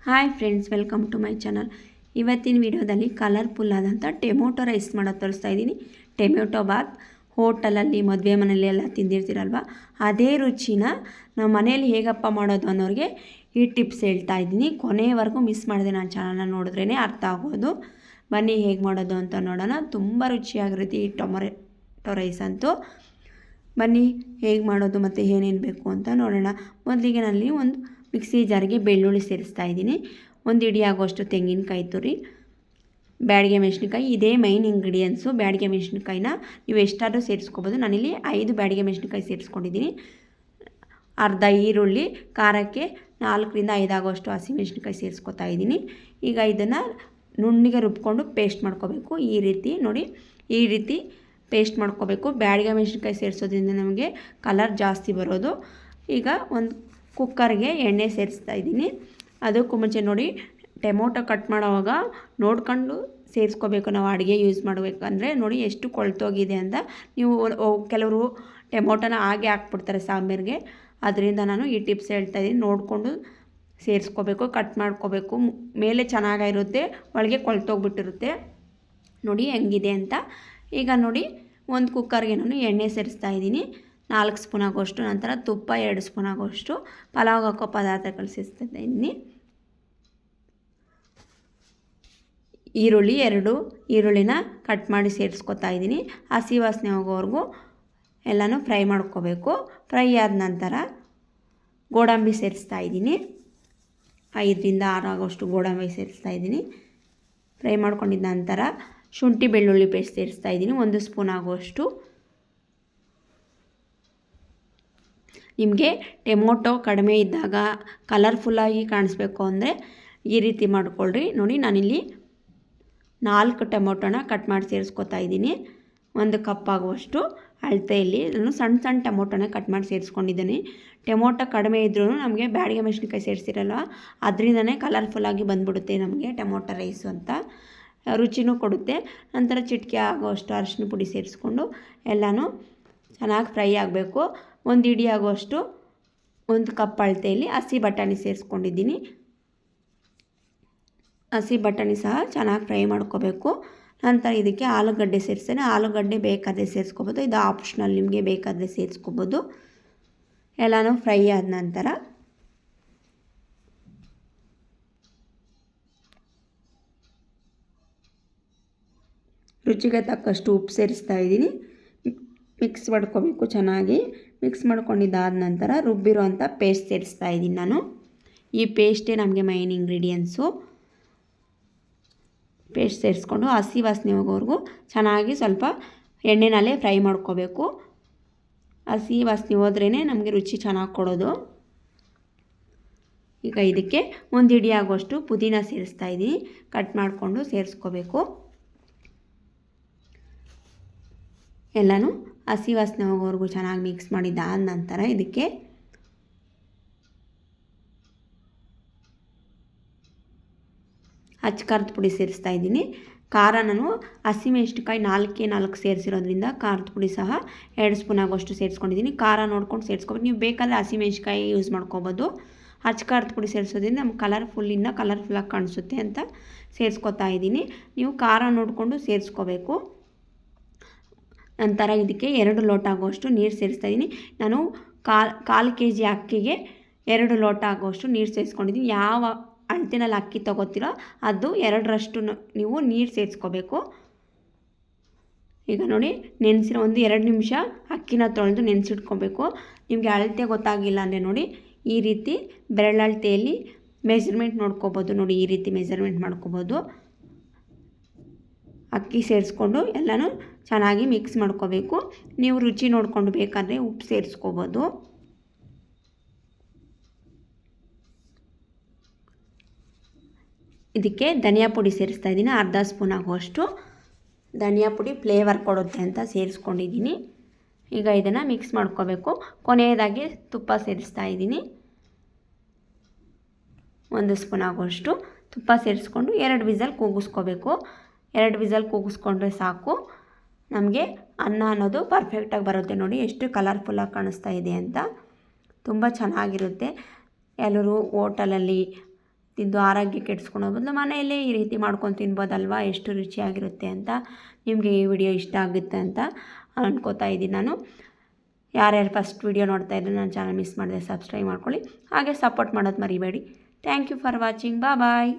Hi friends, welcome to my channel. ಇವತ್ತಿನ ವಿಡಿಯೋದಲ್ಲಿ colourful ಆದಂಥ ಟೊಮೊಟೊ ರೈಸ್ ಮಾಡೋದು ತೋರಿಸ್ತಾ ಇದ್ದೀನಿ. ಟೊಮೆಟೊ ಬಾತ್ ಹೋಟೆಲಲ್ಲಿ ಮದುವೆ ಮನೆಯಲ್ಲಿ ಎಲ್ಲ ತಿಂದಿರ್ತೀರಲ್ವ, ಅದೇ ರುಚಿನ ನಮ್ಮ ಮನೇಲಿ ಹೇಗಪ್ಪ ಮಾಡೋದು ಅನ್ನೋರಿಗೆ ಈ ಟಿಪ್ಸ್ ಹೇಳ್ತಾ ಇದ್ದೀನಿ. ಕೊನೆಯವರೆಗೂ ಮಿಸ್ ಮಾಡಿದೆ ನನ್ನ ಚಾನಲ್ನ ನೋಡಿದ್ರೇ ಅರ್ಥ ಆಗೋದು. ಬನ್ನಿ ಹೇಗೆ ಮಾಡೋದು ಅಂತ ನೋಡೋಣ. ತುಂಬ ರುಚಿಯಾಗಿರುತ್ತೆ ಈ ಟೊಮೊಟೊ ರೈಸ್ ಅಂತೂ. ಬನ್ನಿ ಹೇಗೆ ಮಾಡೋದು ಮತ್ತು ಏನೇನು ಬೇಕು ಅಂತ ನೋಡೋಣ. ಮೊದಲಿಗೆ ನಲ್ಲಿ ಒಂದು ಮಿಕ್ಸಿ ಜಾರಿಗೆ ಬೆಳ್ಳುಳ್ಳಿ ಸೇರಿಸ್ತಾ ಇದ್ದೀನಿ. ಒಂದು ಇಡಿ ಆಗೋಷ್ಟು ತೆಂಗಿನಕಾಯಿ ತುರಿ, ಬ್ಯಾಡಿಗೆ ಮೆಣಸಿನ್ಕಾಯಿ, ಇದೇ ಮೈನ್ ಇಂಗ್ರೀಡಿಯೆಂಟ್ಸು. ಬ್ಯಾಡಿಗೆ ಮೆಣಸಿನ್ಕಾಯಿನ ನೀವು ಎಷ್ಟಾದರೂ ಸೇರಿಸ್ಕೋಬೋದು. ನಾನಿಲ್ಲಿ 5 ಬ್ಯಾಡಿಗೆ ಮೆಣಸಿನ್ಕಾಯಿ ಸೇರಿಸ್ಕೊಂಡಿದ್ದೀನಿ. ಅರ್ಧ ಈರುಳ್ಳಿ, ಖಾರಕ್ಕೆ 4ರಿಂದ 5 ಆಗೋಷ್ಟು ಹಸಿಮೆಣಸಿನ್ಕಾಯಿ ಸೇರಿಸ್ಕೊತಾ ಇದ್ದೀನಿ. ಈಗ ಇದನ್ನು ನುಣ್ಣಗೆ ರುಬ್ಕೊಂಡು ಪೇಸ್ಟ್ ಮಾಡ್ಕೋಬೇಕು. ಈ ರೀತಿ ನೋಡಿ, ಈ ರೀತಿ ಪೇಸ್ಟ್ ಮಾಡ್ಕೋಬೇಕು. ಬ್ಯಾಡಿಗೆ ಮೆಣಸಿನ್ಕಾಯಿ ಸೇರಿಸೋದ್ರಿಂದ ನಮಗೆ ಕಲರ್ ಜಾಸ್ತಿ ಬರೋದು. ಈಗ ಒಂದು ಕುಕ್ಕರ್ಗೆ ಎಣ್ಣೆ ಸೇರಿಸ್ತಾ ಇದ್ದೀನಿ. ಅದಕ್ಕೂ ಮುಂಚೆ ನೋಡಿ, ಟೊಮೊಟೊ ಕಟ್ ಮಾಡೋವಾಗ ನೋಡ್ಕೊಂಡು ಸೇರಿಸ್ಕೋಬೇಕು. ನಾವು ಅಡುಗೆ ಯೂಸ್ ಮಾಡಬೇಕಂದ್ರೆ ನೋಡಿ ಎಷ್ಟು ಕೊಳ್ತೋಗಿದೆ ಅಂತ. ನೀವು ಕೆಲವರು ಟೊಮೊಟೊನ ಹಾಗೆ ಹಾಕ್ಬಿಡ್ತಾರೆ ಸಾಂಬಾರಿಗೆ. ಅದರಿಂದ ನಾನು ಈ ಟಿಪ್ಸ್ ಹೇಳ್ತಾ ಇದ್ದೀನಿ. ನೋಡಿಕೊಂಡು ಸೇರಿಸ್ಕೋಬೇಕು, ಕಟ್ ಮಾಡ್ಕೋಬೇಕು. ಮೇಲೆ ಚೆನ್ನಾಗಿರುತ್ತೆ, ಒಳಗೆ ಕೊಳ್ತೋಗ್ಬಿಟ್ಟಿರುತ್ತೆ. ನೋಡಿ ಹೆಂಗಿದೆ ಅಂತ. ಈಗ ನೋಡಿ, ಒಂದು ಕುಕ್ಕರ್ಗೆ ನಾನು ಎಣ್ಣೆ ಸೇರಿಸ್ತಾ ಇದ್ದೀನಿ. 4 ಸ್ಪೂನ್ ಆಗೋಷ್ಟು, ನಂತರ ತುಪ್ಪ 2 ಸ್ಪೂನ್ ಆಗೋಷ್ಟು, ಪಲಾವ್ ಹಾಕೋ ಪದಾರ್ಥಗಳು ಸೇರಿಸ್ತಾ ಇದ್ದೀನಿ. ಈರುಳ್ಳಿ 2 ಈರುಳ್ಳಿನ ಕಟ್ ಮಾಡಿ ಸೇರಿಸ್ಕೊತಾ ಇದ್ದೀನಿ. ಹಸಿ ವಾಸನೆ ಹೋಗೋವರೆಗೂ ಎಲ್ಲನೂ ಫ್ರೈ ಮಾಡ್ಕೋಬೇಕು. ಫ್ರೈ ಆದ ನಂತರ ಗೋಡಂಬಿ ಸೇರಿಸ್ತಾ ಇದ್ದೀನಿ. 5ರಿಂದ 6 ಆಗೋಷ್ಟು ಗೋಡಂಬಿ ಸೇರಿಸ್ತಾ ಇದ್ದೀನಿ. ಫ್ರೈ ಮಾಡ್ಕೊಂಡಿದ್ದ ನಂತರ ಶುಂಠಿ ಬೆಳ್ಳುಳ್ಳಿ ಪೇಸ್ಟ್ ಸೇರಿಸ್ತಾ ಇದ್ದೀನಿ, 1 ಸ್ಪೂನ್ ಆಗುವಷ್ಟು. ನಿಮಗೆ ಟೊಮೊಟೊ ಕಡಿಮೆ ಇದ್ದಾಗ ಕಲರ್ಫುಲ್ಲಾಗಿ ಕಾಣಿಸ್ಬೇಕು ಅಂದರೆ ಈ ರೀತಿ ಮಾಡ್ಕೊಳ್ರಿ. ನೋಡಿ, ನಾನಿಲ್ಲಿ 4 ಟೊಮೊಟೊನ ಕಟ್ ಮಾಡಿ ಸೇರಿಸ್ಕೊತಾ ಇದ್ದೀನಿ. 1 ಕಪ್ ಆಗುವಷ್ಟು ಅಳತೆಯಲ್ಲಿ ನಾನು ಸಣ್ಣ ಸಣ್ಣ ಟೊಮೊಟೊನ ಕಟ್ ಮಾಡಿ ಸೇರಿಸ್ಕೊಂಡಿದ್ದೀನಿ. ಟೊಮೊಟೊ ಕಡಿಮೆ ಇದ್ರೂ ನಮಗೆ ಬ್ಯಾಡಿಗೆ ಮೆಣಸಿನ್ಕಾಯಿ ಸೇರಿಸಿರಲ್ಲ, ಅದರಿಂದನೇ ಕಲರ್ಫುಲ್ಲಾಗಿ ಬಂದ್ಬಿಡುತ್ತೆ ನಮಗೆ ಟೊಮೊಟೊ ರೈಸು ಅಂತ. ರುಚಿನೂ ಕೊಡುತ್ತೆ. ನಂತರ ಚಿಟಿಕೆ ಆಗೋಷ್ಟು ಅರಿಶಿನ ಪುಡಿ ಸೇರಿಸ್ಕೊಂಡು ಎಲ್ಲನೂ ಚೆನ್ನಾಗಿ ಫ್ರೈ ಆಗಬೇಕು. 1 ಇಡಿ ಆಗೋಷ್ಟು 1 ಕಪ್ ಅಳತೆಯಲ್ಲಿ ಹಸಿ ಬಟಾಣಿ ಸೇರಿಸ್ಕೊಂಡಿದ್ದೀನಿ. ಹಸಿ ಬಟಾಣಿ ಸಹ ಚೆನ್ನಾಗಿ ಫ್ರೈ ಮಾಡ್ಕೋಬೇಕು. ನಂತರ ಇದಕ್ಕೆ ಆಲೂಗಡ್ಡೆ ಸೇರಿಸ್ತೇನೆ. ಆಲೂಗಡ್ಡೆ ಬೇಕಾದರೆ ಸೇರಿಸ್ಕೋಬೋದು, ಇದು ಆಪ್ಷನಲ್, ನಿಮಗೆ ಬೇಕಾದರೆ ಸೇರಿಸ್ಕೋಬೋದು. ಎಲ್ಲನೂ ಫ್ರೈ ಆದ ನಂತರ ರುಚಿಗೆ ತಕ್ಕಷ್ಟು ಉಪ್ಪು ಸೇರಿಸ್ತಾ ಇದ್ದೀನಿ. ಮಿಕ್ಸ್ ಮಾಡ್ಕೋಬೇಕು ಚೆನ್ನಾಗಿ. ಮಿಕ್ಸ್ ಮಾಡ್ಕೊಂಡಿದ್ದಾದ ನಂತರ ರುಬ್ಬಿರೋಂಥ ಪೇಸ್ಟ್ ಸೇರಿಸ್ತಾ ಇದ್ದೀನಿ ನಾನು. ಈ ಪೇಸ್ಟೇ ನಮಗೆ ಮೈನ್ ಇಂಗ್ರೀಡಿಯೆಂಟ್ಸು. ಪೇಸ್ಟ್ ಸೇರಿಸ್ಕೊಂಡು ಹಸಿ ವಾಸನೆ ಹೋಗೋವರೆಗೂ ಚೆನ್ನಾಗಿ ಸ್ವಲ್ಪ ಎಣ್ಣೆನಲ್ಲೇ ಫ್ರೈ ಮಾಡ್ಕೋಬೇಕು. ಹಸಿ ವಾಸನೆ ಹೋದ್ರೇ ನಮಗೆ ರುಚಿ ಚೆನ್ನಾಗಿ ಕೊಡೋದು. ಈಗ ಇದಕ್ಕೆ 1 ಇಡಿ ಆಗುವಷ್ಟು ಪುದೀನ ಸೇರಿಸ್ತಾ ಇದ್ದೀನಿ. ಕಟ್ ಮಾಡಿಕೊಂಡು ಸೇರಿಸ್ಕೋಬೇಕು. ಎಲ್ಲನೂ ಹಸಿ ವಾಸನೆ ಹೋಗೋವರೆಗೂ ಚೆನ್ನಾಗಿ ಮಿಕ್ಸ್ ಮಾಡಿದ್ದಾದ ನಂತರ ಇದಕ್ಕೆ ಖಾರದ ಪುಡಿ ಸೇರಿಸ್ತಾ ಇದ್ದೀನಿ. ಖಾರ ನಾನು ಹಸಿಮೆಣಸಿನ್ಕಾಯಿ 4 ಸೇರಿಸಿರೋದ್ರಿಂದ ಖಾರದ ಪುಡಿ ಸಹ 2 ಸ್ಪೂನ್ ಆಗೋಷ್ಟು ಸೇರಿಸ್ಕೊಂಡಿದ್ದೀನಿ. ಖಾರ ನೋಡ್ಕೊಂಡು ಸೇರಿಸ್ಕೋಬೇಕು. ನೀವು ಬೇಕಾದರೆ ಹಸಿಮೆಣಸಿನ್ಕಾಯಿ ಯೂಸ್ ಮಾಡ್ಕೋಬೋದು. ಖಾರದ ಪುಡಿ ಸೇರಿಸೋದ್ರಿಂದ ನಮ್ಗೆ ಕಲರ್ಫುಲ್ಲಾಗಿ ಕಾಣಿಸುತ್ತೆ ಅಂತ ಸೇರಿಸ್ಕೊತಾ ಇದ್ದೀನಿ. ನೀವು ಖಾರ ನೋಡಿಕೊಂಡು ಸೇರಿಸ್ಕೋಬೇಕು. ನಂತರ ಇದಕ್ಕೆ 2 ಲೋಟ ಆಗುವಷ್ಟು ನೀರು ಸೇರಿಸ್ತಾ ಇದ್ದೀನಿ. ನಾನು ಕಾಲು kg ಅಕ್ಕಿಗೆ 2 ಲೋಟ ಆಗುವಷ್ಟು ನೀರು ಸೇರಿಸ್ಕೊಂಡಿದ್ದೀನಿ. ಯಾವ ಅಳತೆನಲ್ಲಿ ಅಕ್ಕಿ ತೊಗೋತೀರೋ ಅದು 2ರಷ್ಟು ನೀವು ನೀರು ಸೇರಿಸ್ಕೋಬೇಕು. ಈಗ ನೋಡಿ, ನೆನೆಸಿರೋ 1-2 ನಿಮಿಷ ಅಕ್ಕಿನ ತೊಳೆದು ನೆನೆಸಿಟ್ಕೋಬೇಕು. ನಿಮಗೆ ಅಳತೆ ಗೊತ್ತಾಗಿಲ್ಲ ಅಂದರೆ ನೋಡಿ, ಈ ರೀತಿ ಬೆರಳಳತೆಯಲ್ಲಿ ಮೆಜರ್ಮೆಂಟ್ ನೋಡ್ಕೋಬೋದು. ನೋಡಿ, ಈ ರೀತಿ ಮೆಜರ್ಮೆಂಟ್ ಮಾಡ್ಕೋಬೋದು. ಅಕ್ಕಿ ಸೇರಿಸ್ಕೊಂಡು ಎಲ್ಲನೂ ಚೆನ್ನಾಗಿ ಮಿಕ್ಸ್ ಮಾಡ್ಕೋಬೇಕು. ನೀವು ರುಚಿ ನೋಡಿಕೊಂಡು ಬೇಕಾದರೆ ಉಪ್ಪು ಸೇರಿಸ್ಕೋಬೋದು. ಇದಕ್ಕೆ ಧನಿಯಾ ಪುಡಿ ಸೇರಿಸ್ತಾ ಇದ್ದೀನಿ. ಅರ್ಧ ಸ್ಪೂನ್ ಆಗುವಷ್ಟು ಧನಿಯಾ ಪುಡಿ ಫ್ಲೇವರ್ ಕೊಡುತ್ತೆ ಅಂತ ಸೇರಿಸ್ಕೊಂಡಿದ್ದೀನಿ. ಈಗ ಇದನ್ನು ಮಿಕ್ಸ್ ಮಾಡ್ಕೋಬೇಕು. ಕೊನೆಯದಾಗಿ ತುಪ್ಪ ಸೇರಿಸ್ತಾ ಇದ್ದೀನಿ. 1 ಸ್ಪೂನ್ ಆಗುವಷ್ಟು ತುಪ್ಪ ಸೇರಿಸ್ಕೊಂಡು 2 ವಿಸಲ್ ಕೂಗಿಸ್ಕೋಬೇಕು. 2 ವಿಸಲ್ ಕೂಗಿಸ್ಕೊಂಡ್ರೆ ಸಾಕು. ನಮಗೆ ಅನ್ನ ಅನ್ನೋದು ಪರ್ಫೆಕ್ಟಾಗಿ ಬರುತ್ತೆ. ನೋಡಿ ಎಷ್ಟು ಕಲರ್ಫುಲ್ಲಾಗಿ ಕಾಣಿಸ್ತಾ ಇದೆ ಅಂತ. ತುಂಬ ಚೆನ್ನಾಗಿರುತ್ತೆ. ಎಲ್ಲರೂ ಹೋಟೆಲಲ್ಲಿ ತಿಂದು ಆರೋಗ್ಯ ಕೆಡಿಸ್ಕೊಳೋ ಬದಲು ಮನೆಯಲ್ಲೇ ಈ ರೀತಿ ಮಾಡ್ಕೊಂಡು ತಿನ್ಬೋದಲ್ವಾ, ಎಷ್ಟು ರುಚಿಯಾಗಿರುತ್ತೆ ಅಂತ. ನಿಮಗೆ ಈ ವಿಡಿಯೋ ಇಷ್ಟ ಆಗುತ್ತೆ ಅಂತ ಅಂದ್ಕೋತಾ ಇದ್ದೀನಿ ನಾನು. ಯಾರ್ಯಾರು ಫಸ್ಟ್ ವಿಡಿಯೋ ನೋಡ್ತಾ ಇದ್ರು ನನ್ನ ಚಾನಲ್ ಮಿಸ್ ಮಾಡಿದೆ ಸಬ್ಸ್ಕ್ರೈಬ್ ಮಾಡ್ಕೊಳ್ಳಿ, ಹಾಗೆ ಸಪೋರ್ಟ್ ಮಾಡೋದು ಮರಿಬೇಡಿ. Thank you for watching. Bye.